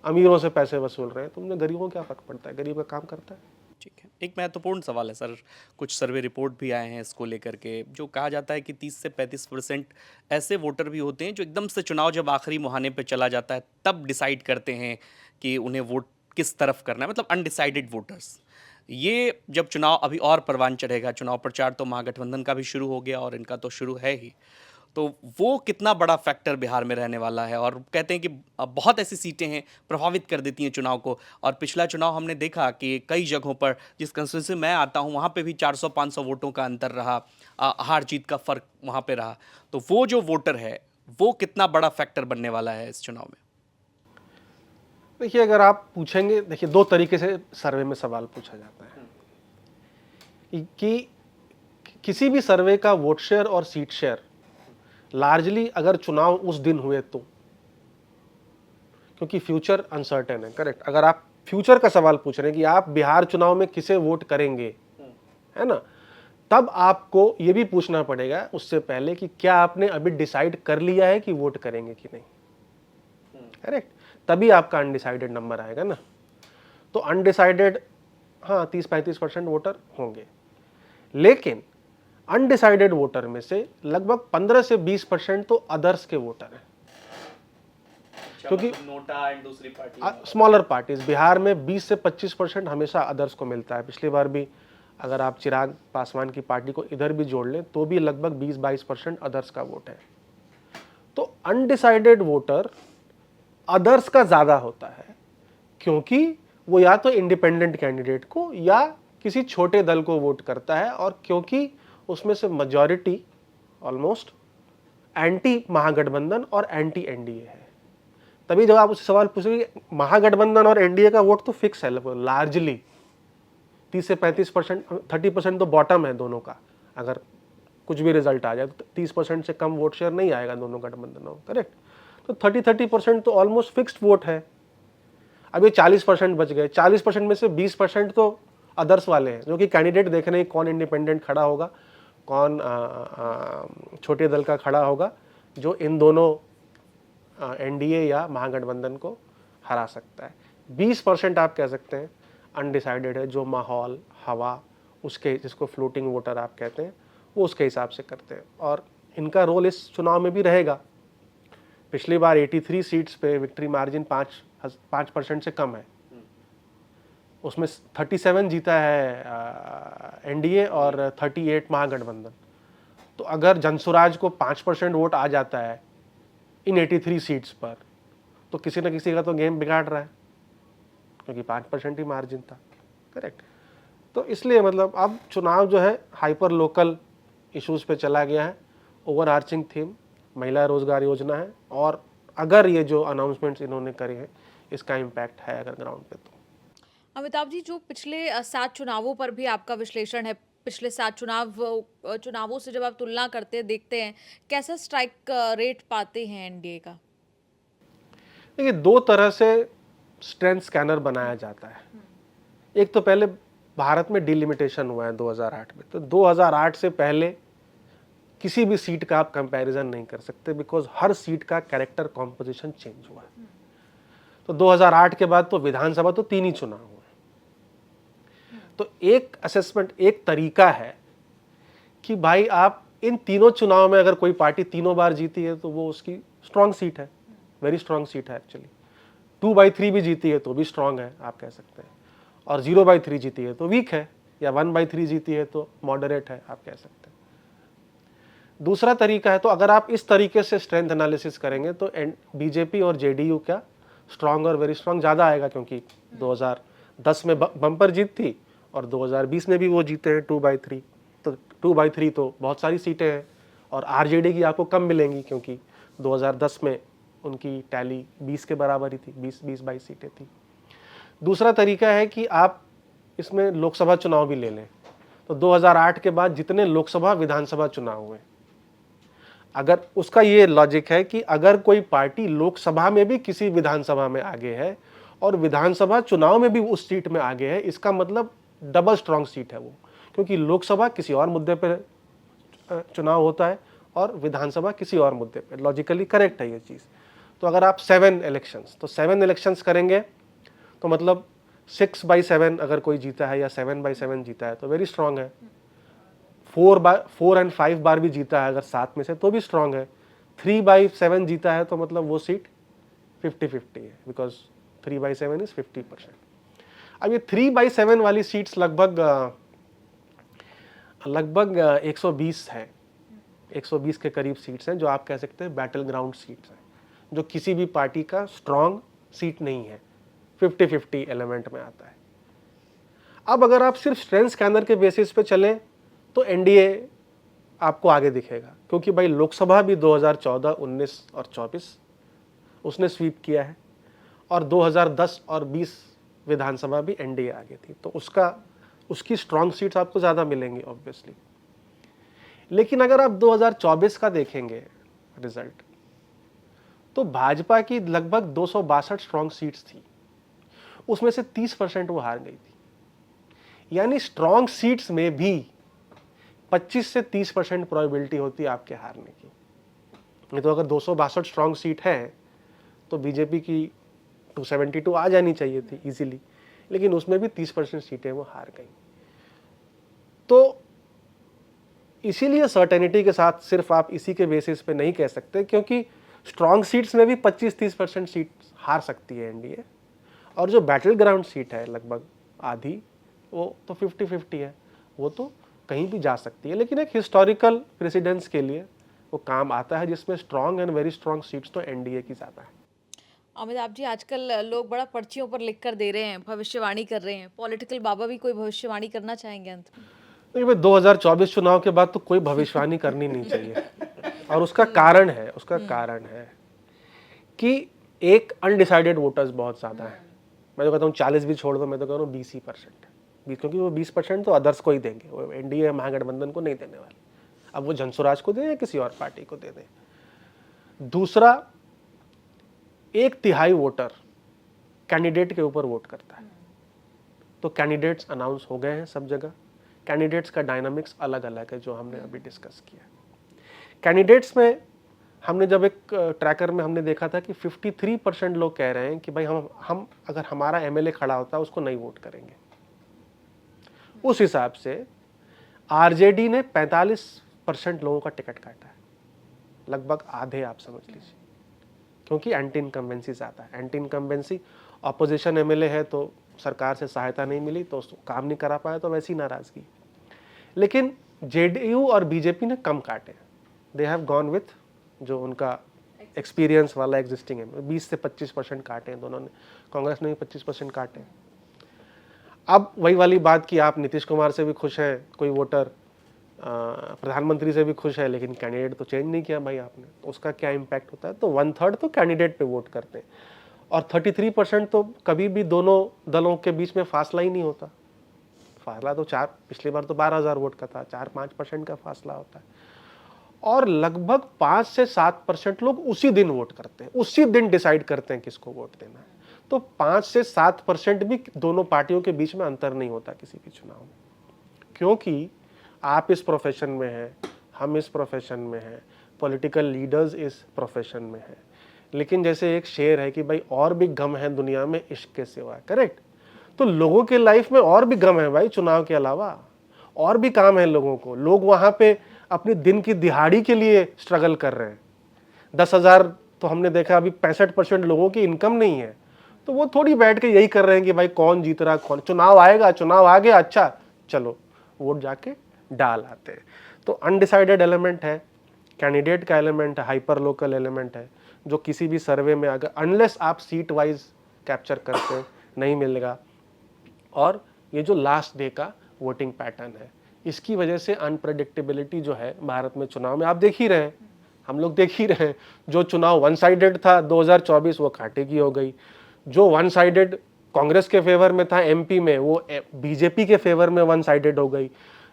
Speaker 4: अमीरों से पैसे वसूल रहे हैं, तुमने गरीबों को क्या फ़र्क पड़ता है, गरीब का काम करता है।
Speaker 5: ठीक है, एक महत्वपूर्ण सवाल है सर। कुछ सर्वे रिपोर्ट भी आए हैं इसको लेकर के, जो कहा जाता है कि 30 से 35% ऐसे वोटर भी होते हैं जो एकदम से चुनाव जब आखिरी मुहाने पे चला जाता है तब डिसाइड करते हैं कि उन्हें वोट किस तरफ करना है, मतलब अनडिसाइडेड वोटर्स। ये जब चुनाव अभी और परवान चढ़ेगा, चुनाव प्रचार तो महागठबंधन का भी शुरू हो गया और इनका तो शुरू है ही, तो वो कितना बड़ा फैक्टर बिहार में रहने वाला है। और कहते हैं कि बहुत ऐसी सीटें हैं प्रभावित कर देती हैं चुनाव को। और पिछला चुनाव हमने देखा कि कई जगहों पर, जिस कंस्टिट्यूंसी में मैं आता हूं, वहां पे भी 400-500 वोटों का अंतर रहा, हार जीत का फर्क वहां पे रहा। तो वो जो वोटर है वो कितना बड़ा फैक्टर बनने वाला है इस चुनाव में।
Speaker 4: देखिए, अगर आप पूछेंगे, देखिए दो तरीके से सर्वे में सवाल पूछा जाता है कि किसी भी सर्वे का वोट शेयर और सीट शेयर लार्जली अगर चुनाव उस दिन हुए तो, क्योंकि फ्यूचर अनसर्टेन है, करेक्ट। अगर आप फ्यूचर का सवाल पूछ रहे हैं कि आप बिहार चुनाव में किसे वोट करेंगे, है ना, तब आपको यह भी पूछना पड़ेगा उससे पहले कि क्या आपने अभी डिसाइड कर लिया है कि वोट करेंगे कि नहीं, करेक्ट। तभी आपका अनडिसाइडेड नंबर आएगा ना। तो अनडिसाइडेड, हाँ, 30-35% वोटर होंगे, लेकिन अनडिसाइडेड वोटर में से लगभग 15 से 20% तो अदर्स के वोटर हैं, क्योंकि
Speaker 5: नोटा एंड दूसरी पार्टी,
Speaker 4: स्मॉलर पार्टीज। बिहार में 20 से 25% हमेशा अदर्स को मिलता है। पिछली बार भी अगर आप चिराग पासवान की पार्टी को इधर भी जोड़ लें तो भी लगभग 20-22% अदर्स का वोट है। तो अनडिसाइडेड वोटर अदर्स का ज्यादा होता है, क्योंकि वो या तो इंडिपेंडेंट कैंडिडेट को या किसी छोटे दल को वोट करता है, और क्योंकि उसमें से मेजॉरिटी ऑलमोस्ट एंटी महागठबंधन और एंटी एनडीए है। तभी जब आप उससे सवाल पूछेंगे, महागठबंधन और एनडीए का वोट तो फिक्स है लगभग, लार्जली 30 से 35%, 30% तो बॉटम है दोनों का। अगर कुछ भी रिजल्ट आ जाए तो 30% से कम वोट शेयर नहीं आएगा दोनों गठबंधनों, करेक्ट। तो 30% तो ऑलमोस्ट फिक्स्ड वोट है। अब ये 40% बच गए। 40% में से 20% तो अदर्स वाले हैं, जो कि कैंडिडेट देख रहे हैं कौन इंडिपेंडेंट खड़ा होगा, कौन छोटे दल का खड़ा होगा, जो इन दोनों एनडीए या महागठबंधन को हरा सकता है। 20% आप कह सकते हैं अनडिसाइडेड है, जो माहौल, हवा, उसके, जिसको फ्लोटिंग वोटर आप कहते हैं, वो उसके हिसाब से करते हैं, और इनका रोल इस चुनाव में भी रहेगा। पिछली बार 83 सीट्स पे विक्ट्री मार्जिन 5% से कम है, उसमें 37 जीता है एनडीए और 38 महागठबंधन। तो अगर जनसुराज को 5% वोट आ जाता है इन 83 सीट्स पर, तो किसी न किसी का तो गेम बिगाड़ रहा है, क्योंकि 5% ही मार्जिन था, करेक्ट। तो इसलिए मतलब अब चुनाव जो है हाइपर लोकल इश्यूज पे चला गया है। ओवर आर्चिंग थीम महिला रोजगार योजना है, और अगर ये जो अनाउंसमेंट्स इन्होंने करे हैं इसका इम्पैक्ट है अगर ग्राउंड पे तो।
Speaker 3: अमिताभ जी, जो पिछले 7 चुनावों पर भी आपका विश्लेषण है, पिछले 7 चुनावों से जब आप तुलना करते देखते हैं, कैसा स्ट्राइक रेट पाते हैं एनडीए का?
Speaker 4: देखिए, दो तरह से स्ट्रेंथ स्कैनर बनाया जाता है। एक तो पहले भारत में डिलिमिटेशन हुआ है 2008 में, तो 2008 से पहले किसी भी सीट का आप कंपैरिजन नहीं कर सकते, बिकॉज हर सीट का कैरेक्टर कॉम्पोजिशन चेंज हुआ है। तो 2008 के बाद तो विधानसभा तो 3 ही चुनाव हुए। तो एक असेसमेंट, एक तरीका है कि भाई आप इन तीनों चुनाव में अगर कोई पार्टी तीनों बार जीती है तो वो उसकी स्ट्रांग सीट है, वेरी स्ट्रांग सीट है एक्चुअली। 2/3 भी जीती है तो भी स्ट्रांग है आप कह सकते हैं, और 0/3 जीती है तो वीक है, या 1/3 जीती है तो मॉडरेट है आप कह सकते हैं। दूसरा तरीका है, तो अगर आप इस तरीके से स्ट्रेंथ एनालिसिस करेंगे तो बीजेपी और जेडीयू का स्ट्रांग और वेरी स्ट्रांग ज़्यादा आएगा, क्योंकि 2010 में बम्पर जीत थी और 2020 में भी वो जीते हैं 2/3। तो 2/3 तो बहुत सारी सीटें हैं, और आरजेडी की आपको कम मिलेंगी, क्योंकि 2010 में उनकी टैली 20 के बराबर ही थी, 20-22 सीटें थी। दूसरा तरीका है कि आप इसमें लोकसभा चुनाव भी ले लें, तो 2008 के बाद जितने लोकसभा विधानसभा चुनाव हुए, अगर उसका ये लॉजिक है कि अगर कोई पार्टी लोकसभा में भी किसी विधानसभा में आगे है और विधानसभा चुनाव में भी उस सीट में आगे है, इसका मतलब डबल स्ट्रांग सीट है वो, क्योंकि लोकसभा किसी और मुद्दे पर चुनाव होता है और विधानसभा किसी और मुद्दे पर। लॉजिकली करेक्ट है ये चीज़। तो अगर आप 7 इलेक्शंस, तो 7 इलेक्शंस करेंगे तो मतलब 6/7 अगर कोई जीता है या 7/7 जीता है तो वेरी स्ट्रांग है। 4 और 5 बार भी जीता है अगर 7 में से तो भी स्ट्रांग है। 3/7 जीता है तो मतलब वो सीट 50-50 है, बिकॉज 3/7 इज 50%। अब ये 3/7 वाली सीट्स लगभग 120 है, 120 के करीब सीट्स हैं जो आप कह सकते हैं बैटल ग्राउंड सीट्स हैं, जो किसी भी पार्टी का स्ट्रॉन्ग सीट नहीं है, 50-50 एलिमेंट में आता है। अब अगर आप सिर्फ स्ट्रेंथ स्कैनर के बेसिस पे चलें तो एनडीए आपको आगे दिखेगा, क्योंकि भाई लोकसभा भी 2014, 19 और 24 उसने स्वीप किया है, और 2010 और 20 विधानसभा भी एनडीए आगे थी, तो उसकी स्ट्रॉन्ग सीट्स आपको ज़्यादा मिलेंगी ऑब्वियसली। लेकिन अगर आप 2024 का देखेंगे रिजल्ट, तो भाजपा की लगभग 262 स्ट्रॉन्ग सीट्स थी, उसमें से 30% वो हार गई थी। यानी स्ट्रॉन्ग सीट्स में भी 25 से 30% प्रोबेबिलिटी होती है आपके हारने की। नहीं तो अगर 262 स्ट्रॉन्ग सीट है तो बीजेपी की 272 आ जानी चाहिए थी इजीली, लेकिन उसमें भी 30% सीटें वो हार गई। तो इसीलिए सर्टेनिटी के साथ सिर्फ आप इसी के बेसिस पे नहीं कह सकते, क्योंकि स्ट्रॉन्ग सीट्स में भी 25-30% सीट हार सकती है एनडीए, और जो बैटल ग्राउंड सीट है लगभग आधी, वो तो 50-50 है, वो तो कहीं भी जा सकती है। लेकिन एक हिस्टोरिकल प्रेसिडेंस के लिए वो काम आता है, जिसमें strong and very strong seats तो एनडीए की ज़्यादा है।
Speaker 3: अमिताभ जी, आजकल लोग बड़ा पर्चियों पर लिख कर दे रहे हैं, भविष्यवाणी कर रहे हैं। पॉलिटिकल बाबा भी कोई भविष्यवाणी करना चाहेंगे अंत में?
Speaker 4: नहीं भाई, 2024 चुनाव के बाद तो कोई भविष्यवाणी करनी नहीं चाहिए, और उसका कारण है कि एक अनडिसाइडेड वोटर्स बहुत ज़्यादा है। मैं तो कहता हूँ 40 भी छोड़ दो, मैं तो कह रहा हूँ 20%, क्योंकि वो 20% तो अदर्स को ही देंगे, वो एनडीए महागठबंधन को नहीं देने वाले। अब वो जनसुराज को दें या किसी और पार्टी को दे दें। दूसरा, 1/3 वोटर कैंडिडेट के ऊपर वोट करता है, तो कैंडिडेट्स अनाउंस हो गए हैं सब जगह। कैंडिडेट्स का डायनामिक्स अलग अलग है, जो हमने अभी डिस्कस किया। कैंडिडेट्स में हमने जब एक ट्रैकर में हमने देखा था कि 53% लोग कह रहे हैं कि भाई हम अगर हमारा एमएलए खड़ा होता है उसको नहीं वोट करेंगे। उस हिसाब से आरजेडी ने 45% लोगों का टिकट काटा है, लगभग आधे आप समझ लीजिए, क्योंकि एंटी इनकम्बेंसी ज़्यादा है। एंटी इनकम्बेंसी, अपोजिशन एमएलए है तो सरकार से सहायता नहीं मिली तो उसको काम नहीं करा पाया, तो वैसी नाराज़गी। लेकिन जेडीयू और बीजेपी ने कम काटे, दे हैव गॉन विथ जो उनका एक्सपीरियंस वाला एग्जिस्टिंग है। 20 से 25% काटे हैं दोनों ने, कांग्रेस ने भी 25% काटे। अब वही वाली बात कि आप नीतीश कुमार से भी खुश हैं, कोई वोटर प्रधानमंत्री से भी खुश है, लेकिन कैंडिडेट तो चेंज नहीं किया भाई आपने, तो उसका क्या इम्पैक्ट होता है? तो 1/3 तो कैंडिडेट पे वोट करते हैं, और 33% तो कभी भी दोनों दलों के बीच में फासला ही नहीं होता। फासला तो पिछली बार तो 12,000 वोट का था, 4-5% का फासला होता है। और लगभग 5 से 7% लोग उसी दिन वोट करते हैं, उसी दिन डिसाइड करते हैं किसको वोट देना है। तो 5 से 7% भी दोनों पार्टियों के बीच में अंतर नहीं होता किसी भी चुनाव में, क्योंकि आप इस प्रोफेशन में हैं, हम इस प्रोफेशन में हैं, पॉलिटिकल लीडर्स इस प्रोफेशन में हैं। लेकिन जैसे एक शेर है कि भाई और भी गम है दुनिया में इश्क के सिवा, करेक्ट? तो लोगों के लाइफ में और भी गम है भाई, चुनाव के अलावा और भी काम है लोगों को। लोग वहां पे अपनी दिन की दिहाड़ी के लिए स्ट्रगल कर रहे हैं। 10,000 तो हमने देखा, अभी 65% लोगों की इनकम नहीं है, तो वो थोड़ी बैठ के यही कर रहे हैं कि भाई कौन जीत रहा, कौन, चुनाव आएगा, चुनाव आ गया, अच्छा चलो वोट जाके डाल आते हैं। तो अनडिसाइडेड एलिमेंट है, कैंडिडेट का एलिमेंट है, हाइपर लोकल एलिमेंट है, जो किसी भी सर्वे में अगर अनलेस आप सीट वाइज कैप्चर करते हैं नहीं मिलेगा। और ये जो लास्ट डे का वोटिंग पैटर्न है, इसकी वजह से अनप्रेडिक्टेबिलिटी जो है भारत में चुनाव में आप देख ही रहे हैं, हम लोग देख ही रहे हैं। जो चुनाव वन साइडेड था 2024 वो कांटे की हो गई, जो वन साइडेड कांग्रेस के फेवर में था एमपी में, वो बीजेपी के फेवर में वन साइडेड हो गई।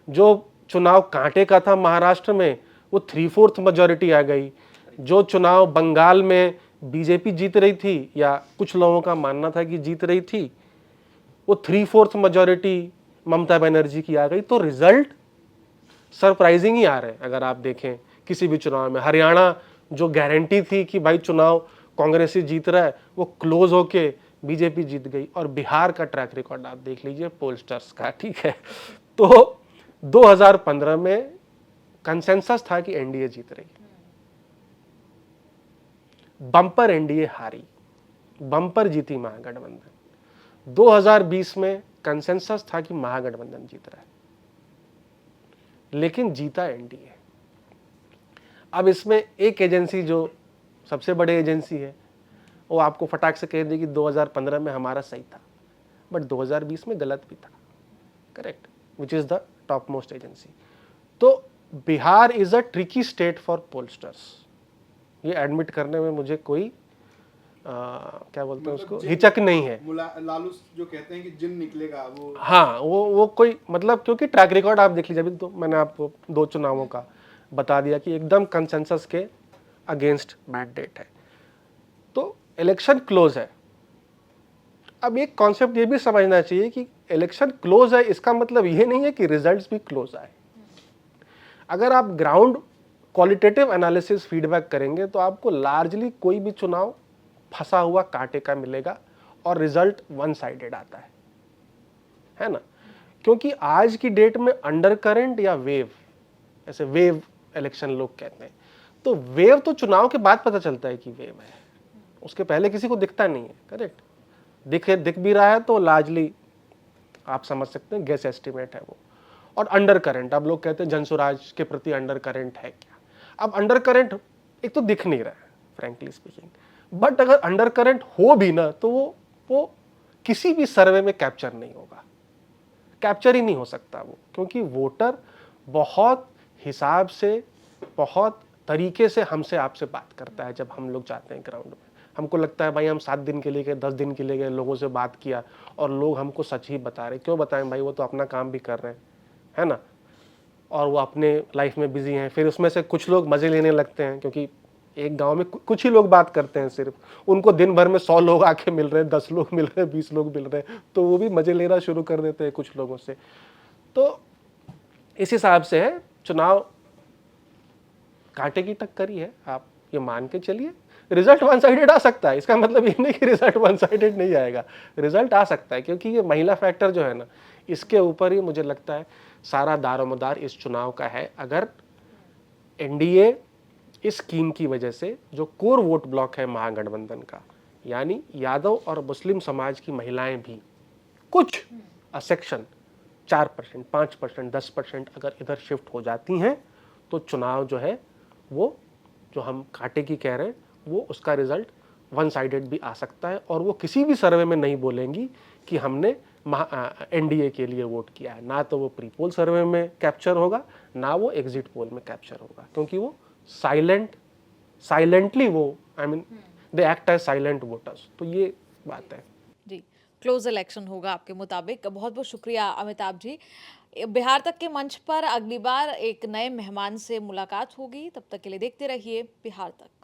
Speaker 4: जो चुनाव कांटे का था महाराष्ट्र में, वो 3/4 मेजॉरिटी आ गई। जो चुनाव बंगाल में बीजेपी जीत रही थी, या कुछ लोगों का मानना था कि जीत रही थी, वो 3/4 मेजॉरिटी ममता बनर्जी की आ गई। तो रिजल्ट सरप्राइजिंग ही आ रहे हैं अगर आप देखें किसी भी चुनाव में। हरियाणा जो गारंटी थी कि भाई चुनाव कांग्रेस ही जीत रहा है, वो क्लोज होके बीजेपी जीत गई। और बिहार का ट्रैक रिकॉर्ड आप देख लीजिए पोलस्टर्स का, ठीक है? तो 2015 में कंसेंसस था कि एनडीए जीत रही, बम्पर एनडीए हारी, बम्पर जीती महागठबंधन। 2020 में कंसेंसस था कि महागठबंधन जीत रहा है, लेकिन जीता एनडीए। अब इसमें एक एजेंसी जो सबसे बड़ी एजेंसी है वो आपको फटाक से कह देगी 2015 में हमारा सही था, बट 2020 में गलत भी था, correct, which is the top most agency. तो Bihar is a tricky state for pollsters, ये एडमिट करने में मुझे कोई क्या बोलते हैं उसको, हिचक नहीं है।
Speaker 6: लालू जो कहते हैं कि जिन निकलेगा वो,
Speaker 4: हाँ, वो कोई मतलब, क्योंकि ट्रैक रिकॉर्ड आप देख लीजिए, अभी तो मैंने आपको 2 चुनावों का बता दिया कि एकदम कंसेंसस के अगेंस्ट मैंडेट है, तो इलेक्शन क्लोज है। अब एक कॉन्सेप्ट ये भी समझना चाहिए कि इलेक्शन क्लोज है इसका मतलब ये नहीं है कि रिजल्ट्स भी क्लोज आए। अगर आप ग्राउंड क्वालिटेटिव एनालिसिस फीडबैक करेंगे तो आपको लार्जली कोई भी चुनाव फंसा हुआ कांटे का मिलेगा और रिजल्ट वन साइडेड आता है ना, क्योंकि आज की डेट में अंडर करंट या वेव, ऐसे वेव इलेक्शन लोग कहते हैं, तो वेव तो चुनाव के बाद पता चलता है कि वेव है, उसके पहले किसी को दिखता नहीं है, करेक्ट। दिख भी रहा है तो लार्जली आप समझ सकते हैं गेस एस्टिमेट है वो। और अंडर करंट, अब लोग कहते हैं जनसुराज के प्रति अंडर करंट है क्या। अब अंडर करंट एक तो दिख नहीं रहा है फ्रैंकली स्पीकिंग, बट अगर अंडर करंट हो भी ना तो वो किसी भी सर्वे में कैप्चर नहीं होगा, कैप्चर ही नहीं हो सकता वो, क्योंकि वोटर बहुत हिसाब से, बहुत तरीके से हमसे आपसे बात करता है। जब हम लोग जाते हैं ग्राउंड में, हमको लगता है भाई हम 7 दिन के लिए गए, 10 दिन के लिए गए, लोगों से बात किया और लोग हमको सच ही बता रहे। क्यों बताएं भाई, वो तो अपना काम भी कर रहे हैं, है ना, और वो अपने लाइफ में बिजी हैं। फिर उसमें से कुछ लोग मजे लेने लगते हैं, क्योंकि एक गांव में कुछ ही लोग बात करते हैं सिर्फ, उनको दिन भर में 100 लोग आके मिल रहे हैं, 10 लोग मिल रहे हैं, 20 लोग मिल रहे हैं, तो वो भी मजे लेना शुरू कर देते हैं कुछ लोगों से। तो इस हिसाब से है चुनाव, कांटे की टक्कर ही है, आप ये मान के चलिए। रिजल्ट वन साइडेड आ सकता है, इसका मतलब ये नहीं कि रिजल्ट वन साइडेड नहीं आएगा, रिजल्ट आ सकता है, क्योंकि ये महिला फैक्टर जो है ना, इसके ऊपर ही मुझे लगता है सारा दारोमदार इस चुनाव का है। अगर एनडीए इस स्कीम की वजह से जो कोर वोट ब्लॉक है महागठबंधन का, यानी यादव और मुस्लिम समाज की महिलाएं भी कुछ सेक्शन 4%, 5%, 10% अगर इधर शिफ्ट हो जाती हैं, तो चुनाव जो है वो जो हम कांटे की कह रहे हैं वो उसका रिजल्ट वन साइडेड भी आ सकता है, और वो किसी भी सर्वे में नहीं बोलेंगी कि हमने एनडीए के लिए वोट किया है। ना तो वो प्री पोल सर्वे में कैप्चर होगा, ना वो एग्जिट पोल में कैप्चर होगा, क्योंकि वो साइलेंटली वो, I mean they act as silent voters. तो ये बात है
Speaker 3: जी, क्लोज इलेक्शन होगा आपके मुताबिक। बहुत बहुत शुक्रिया अमिताभ जी। बिहार तक के मंच पर अगली बार एक नए मेहमान से मुलाकात होगी, तब तक के लिए देखते रहिए बिहार तक।